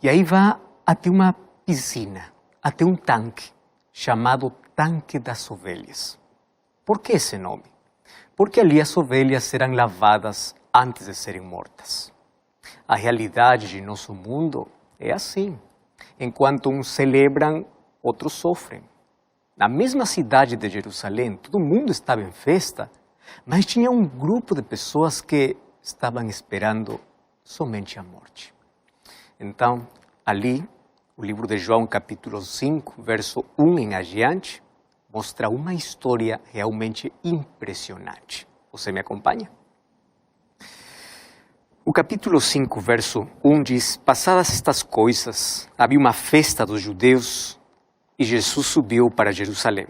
E aí vai até uma piscina, até um tanque, chamado Tanque das Ovelhas. Por que esse nome? Porque ali as ovelhas eram lavadas antes de serem mortas. A realidade de nosso mundo é assim. Enquanto uns celebram, outros sofrem. Na mesma cidade de Jerusalém, todo mundo estava em festa, mas tinha um grupo de pessoas que estavam esperando somente a morte. Então, ali, o livro de João, capítulo 5, verso 1 em adiante, mostra uma história realmente impressionante. Você me acompanha? O capítulo 5, verso 1 diz: passadas estas coisas, havia uma festa dos judeus e Jesus subiu para Jerusalém.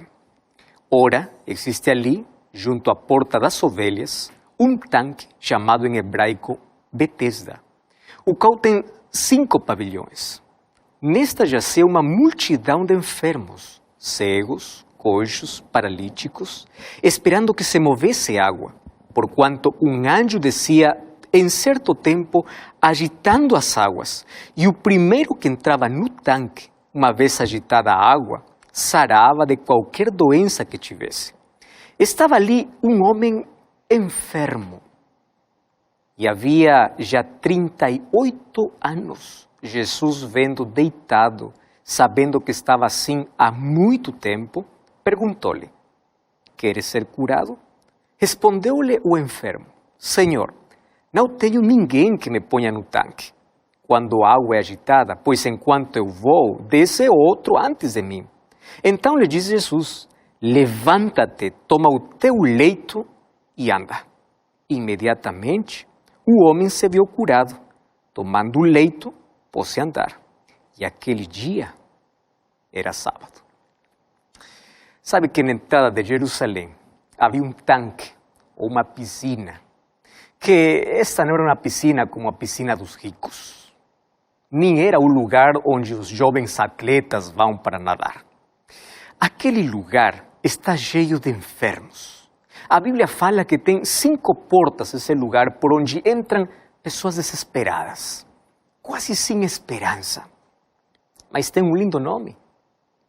Ora, existe ali, junto à porta das ovelhas, um tanque chamado em hebraico Betesda, o qual tem 5 pavilhões. Nesta jazia uma multidão de enfermos, cegos, coxos, paralíticos, esperando que se movesse água, porquanto um anjo descia em certo tempo agitando as águas, e o primeiro que entrava no tanque, uma vez agitada a água, sarava de qualquer doença que tivesse. Estava ali um homem enfermo, e havia já 38 anos, Jesus vendo deitado, sabendo que estava assim há muito tempo, perguntou-lhe: queres ser curado? Respondeu-lhe o enfermo: Senhor, não tenho ninguém que me ponha no tanque quando a água é agitada, pois enquanto eu vou, desce outro antes de mim. Então lhe disse Jesus: levanta-te, toma o teu leito e anda. Imediatamente o homem se viu curado, tomando o leito, pôs-se a andar. E aquele dia era sábado. Sabe que na entrada de Jerusalém havia um tanque, ou uma piscina, que esta não era uma piscina como a piscina dos ricos. Nem era o lugar onde os jovens atletas vão para nadar. Aquele lugar está cheio de enfermos. A Bíblia fala que tem 5 portas esse lugar por onde entram pessoas desesperadas, quase sem esperança. Mas tem um lindo nome,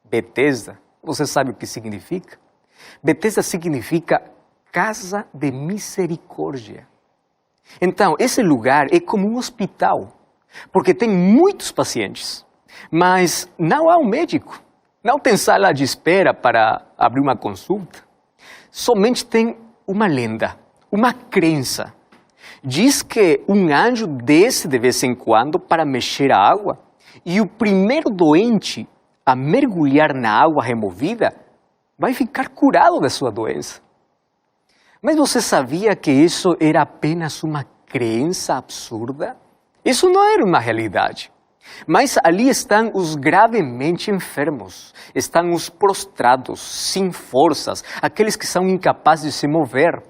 Betesda. Você sabe o que significa? Betesda significa casa de misericórdia. Então, esse lugar é como um hospital, porque tem muitos pacientes, mas não há um médico, não tem sala de espera para abrir uma consulta. Somente tem uma lenda, uma crença. Diz que um anjo desce de vez em quando para mexer a água, e o primeiro doente a mergulhar na água removida vai ficar curado da sua doença. Mas você sabia que isso era apenas uma crença absurda? Isso não era uma realidade. Mas ali estão os gravemente enfermos, estão os prostrados, sem forças, aqueles que são incapazes de se mover,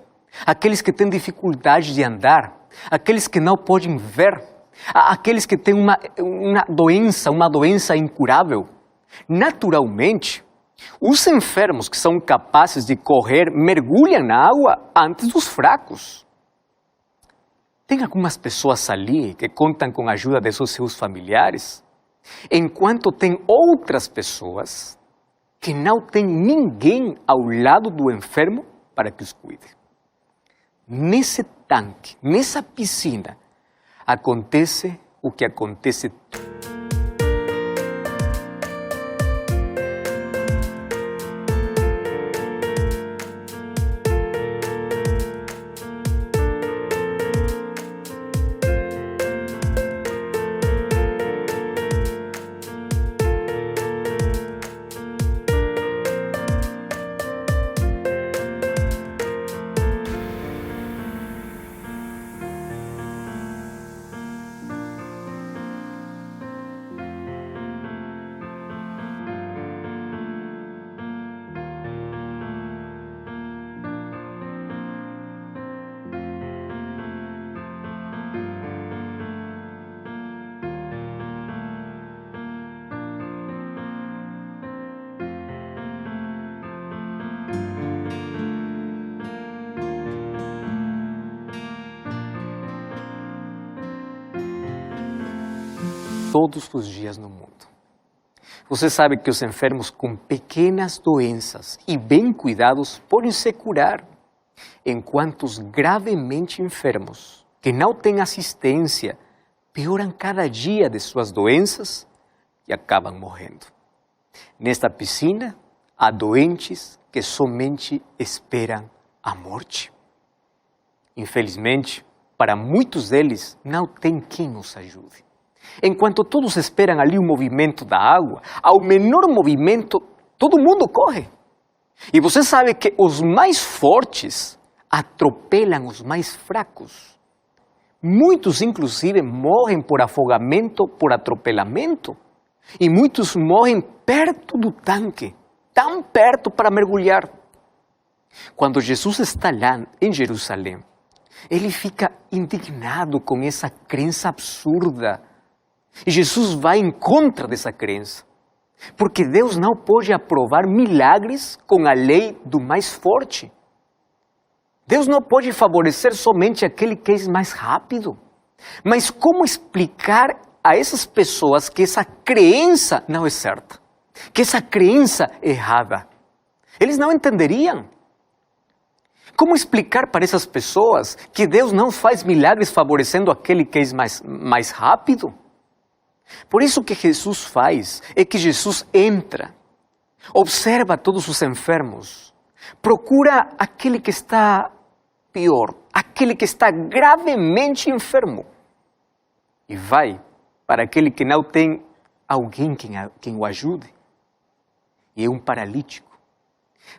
aqueles que têm dificuldade de andar, aqueles que não podem ver, aqueles que têm uma doença incurável. Naturalmente, os enfermos que são capazes de correr mergulham na água antes dos fracos. Tem algumas pessoas ali que contam com a ajuda de seus familiares, enquanto tem outras pessoas que não têm ninguém ao lado do enfermo para que os cuide. Nesse tanque, nessa piscina, acontece o que acontece. todos os dias no mundo. Você sabe que os enfermos com pequenas doenças e bem cuidados podem se curar, enquanto os gravemente enfermos, que não têm assistência, pioram cada dia de suas doenças e acabam morrendo. Nesta piscina, há doentes que somente esperam a morte. Infelizmente, para muitos deles, não tem quem os ajude. Enquanto todos esperam ali o movimento da água, ao menor movimento, todo mundo corre. E você sabe que os mais fortes atropelam os mais fracos. Muitos, inclusive, morrem por afogamento, por atropelamento. E muitos morrem perto do tanque, tão perto para mergulhar. Quando Jesus está lá em Jerusalém, ele fica indignado com essa crença absurda. E Jesus vai em contra dessa crença. Porque Deus não pode aprovar milagres com a lei do mais forte. Deus não pode favorecer somente aquele que é mais rápido. Mas como explicar a essas pessoas que essa crença não é certa? Que essa crença é errada? Eles não entenderiam. Como explicar para essas pessoas que Deus não faz milagres favorecendo aquele que é mais rápido? Por isso o que Jesus faz é que Jesus entra, observa todos os enfermos, procura aquele que está pior, aquele que está gravemente enfermo e vai para aquele que não tem alguém quem o ajude. E é um paralítico.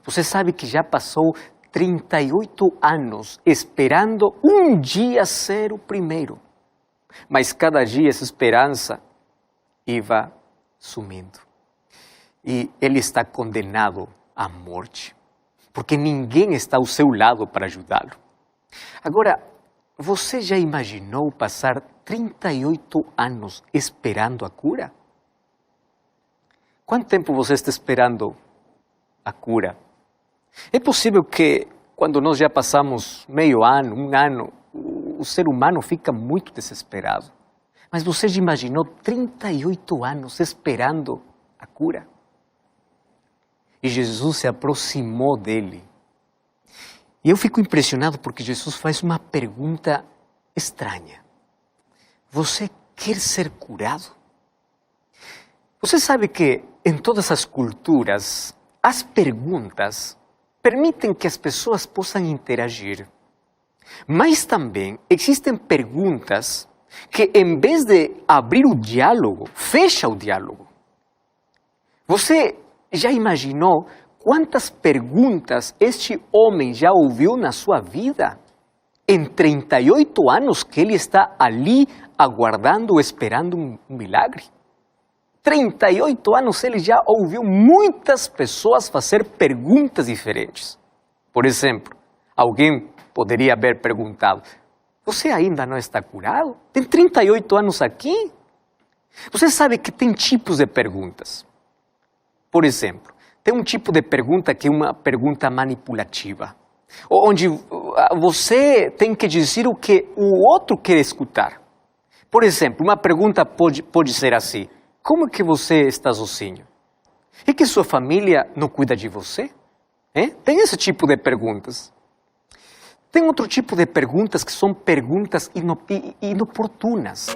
Você sabe que já passou 38 anos esperando um dia ser o primeiro, mas cada dia essa esperança ia sumindo. E ele está condenado à morte, porque ninguém está ao seu lado para ajudá-lo. Agora, você já imaginou passar 38 anos esperando a cura? Quanto tempo você está esperando a cura? É possível que quando nós já passamos meio ano, um ano, o ser humano fica muito desesperado. Mas você já imaginou 38 anos esperando a cura? E Jesus se aproximou dele. E eu fico impressionado porque Jesus faz uma pergunta estranha. Você quer ser curado? Você sabe que em todas as culturas, as perguntas permitem que as pessoas possam interagir. Mas também existem perguntas que, em vez de abrir o diálogo, fecha o diálogo. Você já imaginou quantas perguntas este homem já ouviu na sua vida? Em 38 anos que ele está ali aguardando, esperando um milagre? 38 anos ele já ouviu muitas pessoas fazer perguntas diferentes. Por exemplo, alguém poderia haver perguntado: você ainda não está curado? Tem 38 anos aqui? Você sabe que tem tipos de perguntas. Por exemplo, tem um tipo de pergunta que é uma pergunta manipulativa, onde você tem que dizer o que o outro quer escutar. Por exemplo, uma pergunta pode ser assim: como que você está sozinho? E que sua família não cuida de você? Tem esse tipo de perguntas. Tem outro tipo de perguntas que são perguntas inoportunas.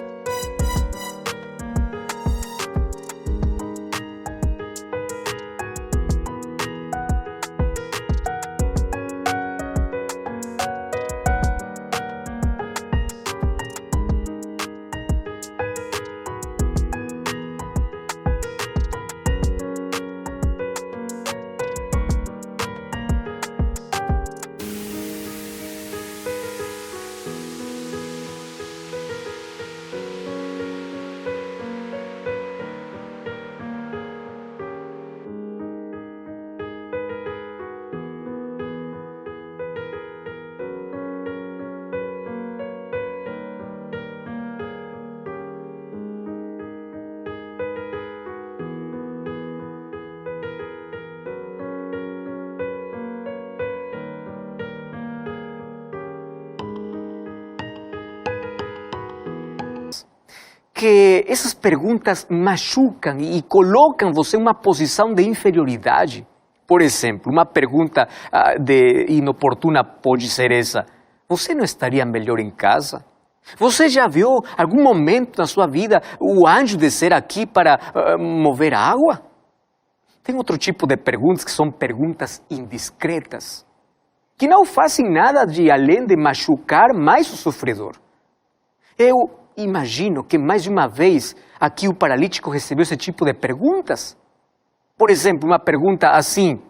que essas perguntas machucam e colocam você em uma posição de inferioridade. Por exemplo, uma pergunta inoportuna pode ser essa: você não estaria melhor em casa? Você já viu algum momento na sua vida o anjo descer aqui para mover a água? Tem outro tipo de perguntas que são perguntas indiscretas, que não fazem nada de além de machucar mais o sofredor. Eu imagino que mais de uma vez aqui o paralítico recebeu esse tipo de perguntas. Por exemplo, uma pergunta assim: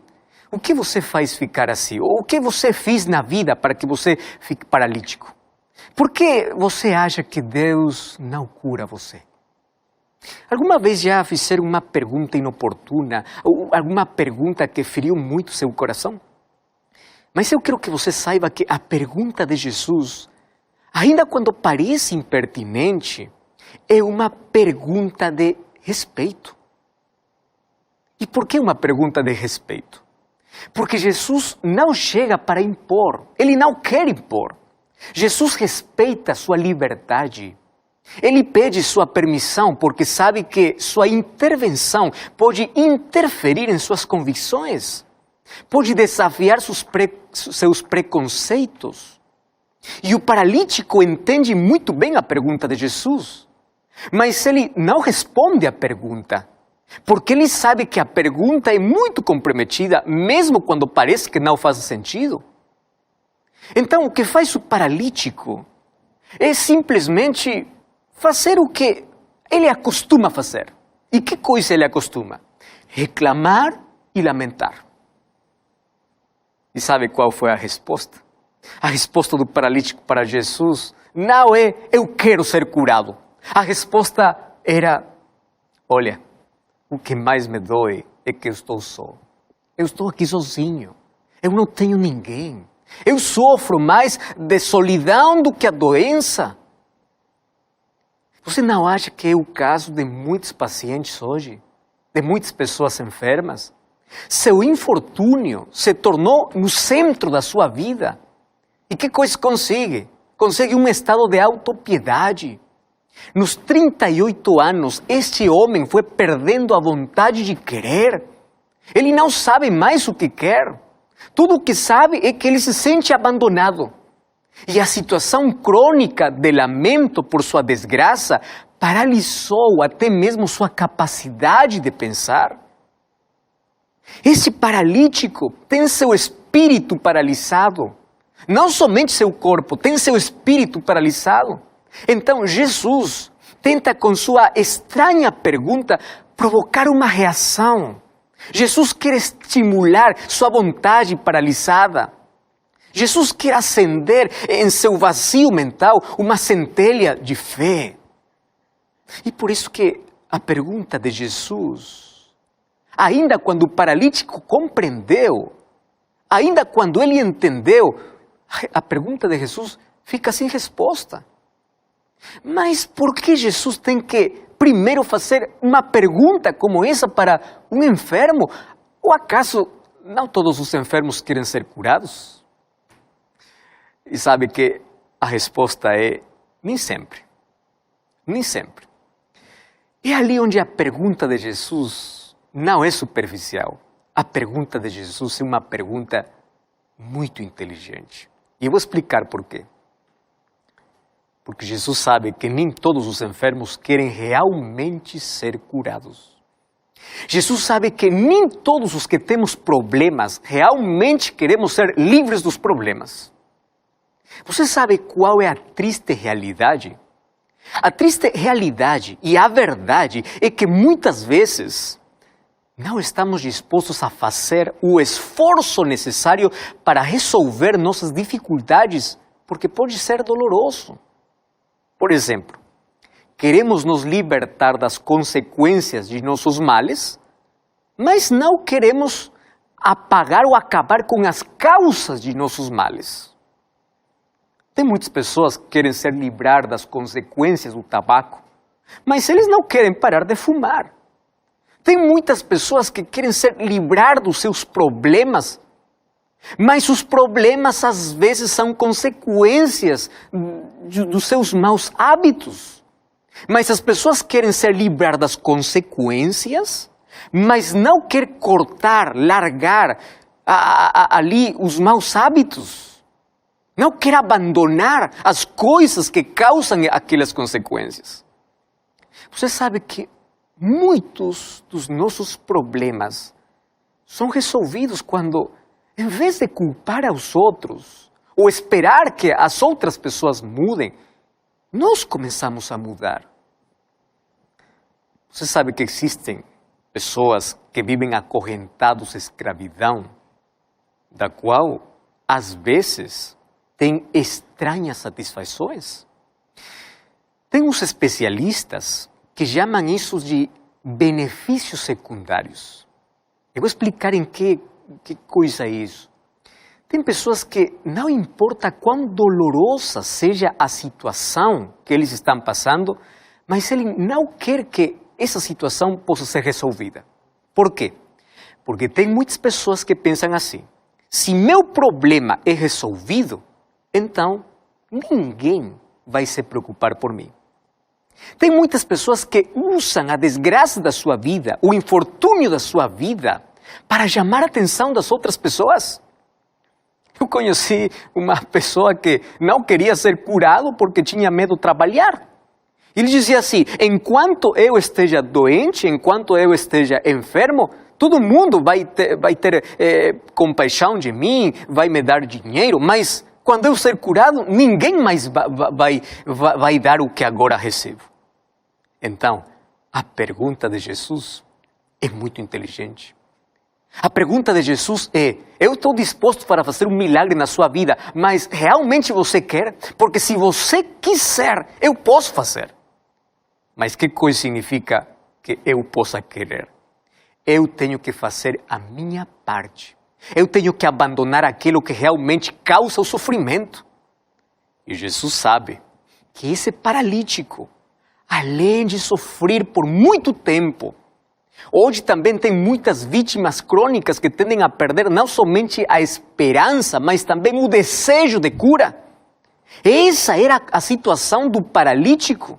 o que você faz ficar assim? Ou o que você fez na vida para que você fique paralítico? Por que você acha que Deus não cura você? Alguma vez já fizeram uma pergunta inoportuna, ou alguma pergunta que feriu muito seu coração? Mas eu quero que você saiba que a pergunta de Jesus, ainda quando parece impertinente, é uma pergunta de respeito. E por que uma pergunta de respeito? Porque Jesus não chega para impor, Ele não quer impor. Jesus respeita sua liberdade. Ele pede sua permissão porque sabe que sua intervenção pode interferir em suas convicções, pode desafiar seus preconceitos. E o paralítico entende muito bem a pergunta de Jesus, mas ele não responde à pergunta, porque ele sabe que a pergunta é muito comprometida, mesmo quando parece que não faz sentido. Então, o que faz o paralítico é simplesmente fazer o que ele acostuma fazer. E que coisa ele acostuma? Reclamar e lamentar. E sabe qual foi a resposta? A resposta do paralítico para Jesus não é: eu quero ser curado. A resposta era: olha, o que mais me dói é que eu estou só. Eu estou aqui sozinho. Eu não tenho ninguém. Eu sofro mais de solidão do que a doença. Você não acha que é o caso de muitos pacientes hoje? De muitas pessoas enfermas? Seu infortúnio se tornou no centro da sua vida. E que coisa consegue? Consegue um estado de autopiedade. Nos 38 anos, este homem foi perdendo a vontade de querer. Ele não sabe mais o que quer. Tudo o que sabe é que ele se sente abandonado. E a situação crônica de lamento por sua desgraça paralisou até mesmo sua capacidade de pensar. Esse paralítico tem seu espírito paralisado. Não somente seu corpo, tem seu espírito paralisado. Então Jesus tenta com sua estranha pergunta provocar uma reação. Jesus quer estimular sua vontade paralisada. Jesus quer acender em seu vazio mental uma centelha de fé. E por isso que a pergunta de Jesus, ainda quando o paralítico compreendeu, ainda quando ele entendeu, a pergunta de Jesus fica sem resposta. Mas por que Jesus tem que primeiro fazer uma pergunta como essa para um enfermo? Ou acaso não todos os enfermos querem ser curados? E sabe que a resposta é: nem sempre. Nem sempre. É ali onde a pergunta de Jesus não é superficial. A pergunta de Jesus é uma pergunta muito inteligente. E eu vou explicar por quê. Porque Jesus sabe que nem todos os enfermos querem realmente ser curados. Jesus sabe que nem todos os que temos problemas realmente queremos ser livres dos problemas. Você sabe qual é a triste realidade? A triste realidade e a verdade é que muitas vezes não estamos dispostos a fazer o esforço necessário para resolver nossas dificuldades, porque pode ser doloroso. Por exemplo, queremos nos libertar das consequências de nossos males, mas não queremos apagar ou acabar com as causas de nossos males. Tem muitas pessoas que querem se livrar das consequências do tabaco, mas eles não querem parar de fumar. Tem muitas pessoas que querem se livrar dos seus problemas, mas os problemas às vezes são consequências dos seus maus hábitos. Mas as pessoas querem se livrar das consequências, mas não querem cortar, largar ali os maus hábitos. Não querem abandonar as coisas que causam aquelas consequências. Você sabe que muitos dos nossos problemas são resolvidos quando, em vez de culpar aos outros, ou esperar que as outras pessoas mudem, nós começamos a mudar. Você sabe que existem pessoas que vivem acorrentados à escravidão, da qual, às vezes, têm estranhas satisfações? Tem uns especialistas que chamam isso de benefícios secundários. Eu vou explicar em que coisa é isso. Tem pessoas que, não importa quão dolorosa seja a situação que eles estão passando, mas ele não quer que essa situação possa ser resolvida. Por quê? Porque tem muitas pessoas que pensam assim: se meu problema é resolvido, então ninguém vai se preocupar por mim. Tem muitas pessoas que usam a desgraça da sua vida, o infortúnio da sua vida, para chamar a atenção das outras pessoas. Eu conheci uma pessoa que não queria ser curado porque tinha medo de trabalhar. Ele dizia assim: enquanto eu esteja doente, enquanto eu esteja enfermo, todo mundo vai ter compaixão de mim, vai me dar dinheiro, mas quando eu ser curado, ninguém mais vai dar o que agora recebo. Então, a pergunta de Jesus é muito inteligente. A pergunta de Jesus é: eu estou disposto para fazer um milagre na sua vida, mas realmente você quer? Porque se você quiser, eu posso fazer. Mas que coisa significa que eu possa querer? Eu tenho que fazer a minha parte. Eu tenho que abandonar aquilo que realmente causa o sofrimento. E Jesus sabe que esse paralítico, além de sofrer por muito tempo, hoje também tem muitas vítimas crônicas que tendem a perder não somente a esperança, mas também o desejo de cura. Essa era a situação do paralítico.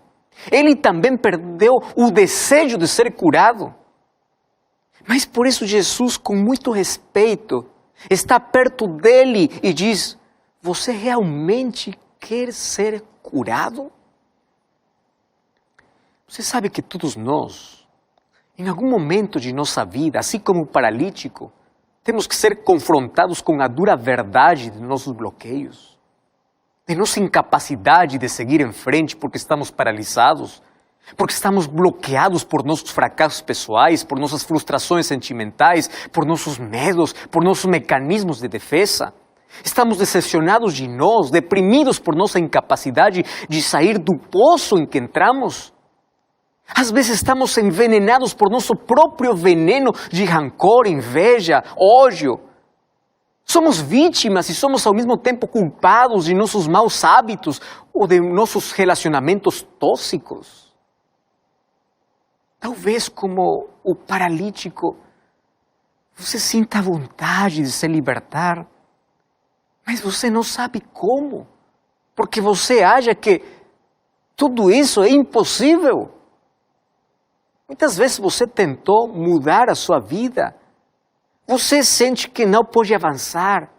Ele também perdeu o desejo de ser curado. Mas por isso Jesus, com muito respeito, está perto dele e diz: você realmente quer ser curado? Você sabe que todos nós, em algum momento de nossa vida, assim como o paralítico, temos que ser confrontados com a dura verdade de nossos bloqueios, de nossa incapacidade de seguir em frente porque estamos paralisados, porque estamos bloqueados por nossos fracassos pessoais, por nossas frustrações sentimentais, por nossos medos, por nossos mecanismos de defesa. Estamos decepcionados de nós, deprimidos por nossa incapacidade de sair do poço em que entramos. Às vezes estamos envenenados por nosso próprio veneno de rancor, inveja, ódio. Somos vítimas e somos ao mesmo tempo culpados de nossos maus hábitos ou de nossos relacionamentos tóxicos. Talvez como o paralítico, você sinta vontade de se libertar, mas você não sabe como, porque você acha que tudo isso é impossível. Muitas vezes você tentou mudar a sua vida, você sente que não pode avançar,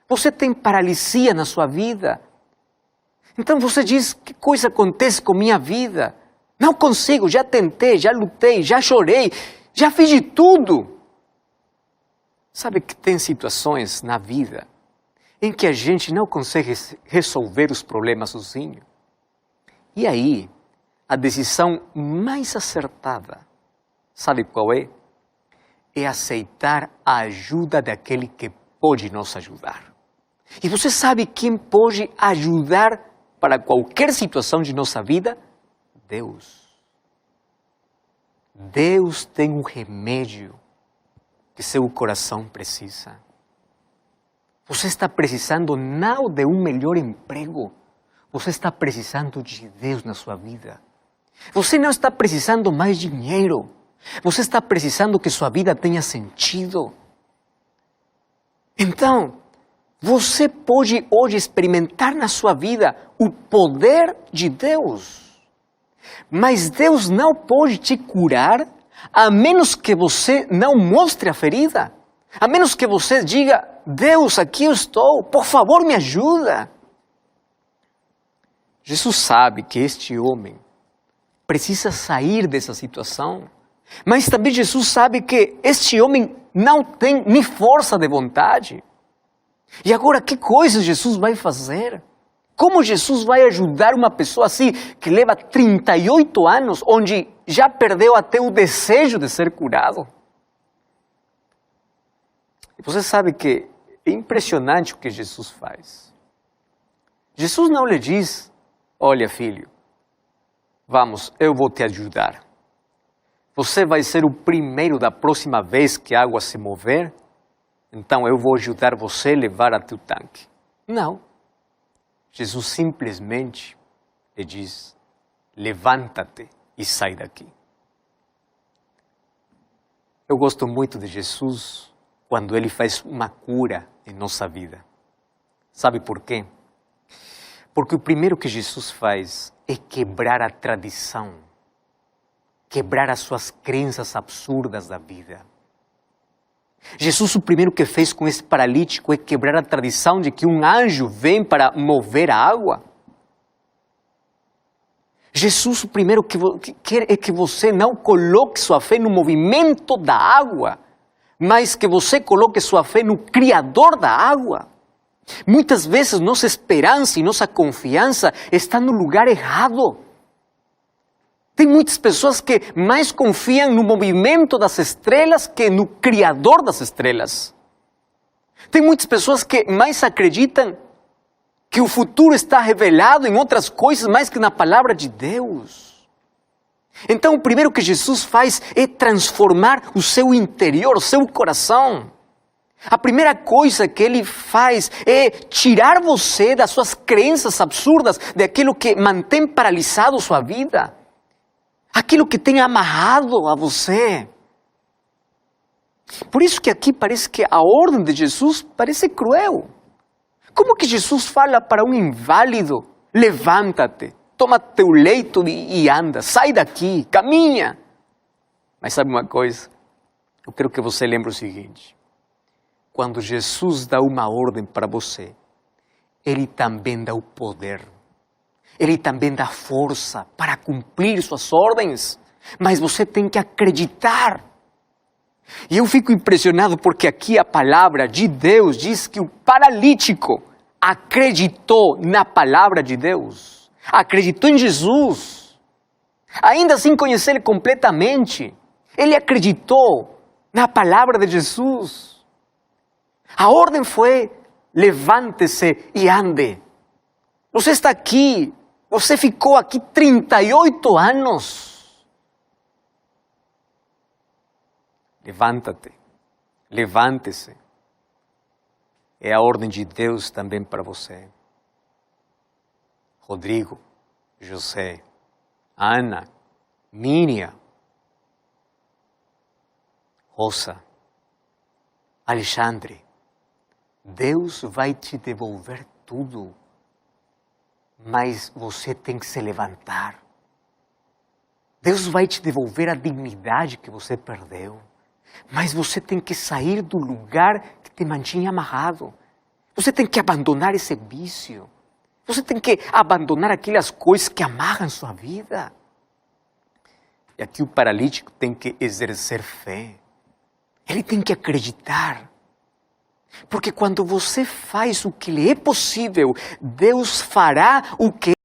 você tem paralisia na sua vida. Então você diz: que coisa acontece com minha vida? Não consigo, já tentei, já lutei, já chorei, já fiz de tudo. Sabe que tem situações na vida em que a gente não consegue resolver os problemas sozinho. E aí, a decisão mais acertada, sabe qual é? É aceitar a ajuda daquele que pode nos ajudar. E você sabe quem pode ajudar para qualquer situação de nossa vida? Deus. Deus tem um remédio que seu coração precisa. Você está precisando não de um melhor emprego, você está precisando de Deus na sua vida. Você não está precisando mais dinheiro, você está precisando que sua vida tenha sentido. Então, você pode hoje experimentar na sua vida o poder de Deus. Mas Deus não pode te curar a menos que você não mostre a ferida. A menos que você diga, Deus, aqui eu estou, por favor me ajuda. Jesus sabe que este homem precisa sair dessa situação. Mas também Jesus sabe que este homem não tem nem força de vontade. E agora, que coisa Jesus vai fazer? Como Jesus vai ajudar uma pessoa assim, que leva 38 anos, onde já perdeu até o desejo de ser curado? E você sabe que é impressionante o que Jesus faz. Jesus não lhe diz, olha filho, vamos, eu vou te ajudar. Você vai ser o primeiro da próxima vez que a água se mover, então eu vou ajudar você a levar até o tanque. Não. Jesus simplesmente lhe diz, levanta-te e sai daqui. Eu gosto muito de Jesus quando ele faz uma cura em nossa vida. Sabe por quê? Porque o primeiro que Jesus faz é quebrar a tradição, quebrar as suas crenças absurdas da vida. Jesus, o primeiro que fez com esse paralítico é quebrar a tradição de que um anjo vem para mover a água. Jesus, o primeiro que quer é que você não coloque sua fé no movimento da água, mas que você coloque sua fé no Criador da água. Muitas vezes nossa esperança e nossa confiança está no lugar errado. Tem muitas pessoas que mais confiam no movimento das estrelas que no Criador das estrelas. Tem muitas pessoas que mais acreditam que o futuro está revelado em outras coisas mais que na palavra de Deus. Então, o primeiro que Jesus faz é transformar o seu interior, o seu coração. A primeira coisa que ele faz é tirar você das suas crenças absurdas, daquilo que mantém paralisado sua vida. Aquilo que tem amarrado a você. Por isso que aqui parece que a ordem de Jesus parece cruel. Como que Jesus fala para um inválido, levanta-te, toma teu leito e anda, sai daqui, caminha. Mas sabe uma coisa? Eu quero que você lembre o seguinte. Quando Jesus dá uma ordem para você, Ele também dá o poder. Ele também dá força para cumprir suas ordens. Mas você tem que acreditar. E eu fico impressionado porque aqui a palavra de Deus diz que o paralítico acreditou na palavra de Deus. Acreditou em Jesus. Ainda sem conhecer Ele completamente. Ele acreditou na palavra de Jesus. A ordem foi, levante-se e ande. Você está aqui. Você ficou aqui 38 anos. Levanta-te, levante-se. É a ordem de Deus também para você. Rodrigo, José, Ana, Miriam, Rosa, Alexandre. Deus vai te devolver tudo. Mas você tem que se levantar. Deus vai te devolver a dignidade que você perdeu. Mas você tem que sair do lugar que te mantinha amarrado. Você tem que abandonar esse vício. Você tem que abandonar aquelas coisas que amarram sua vida. E aqui o paralítico tem que exercer fé. Ele tem que acreditar. Porque quando você faz o que lhe é possível, Deus fará o que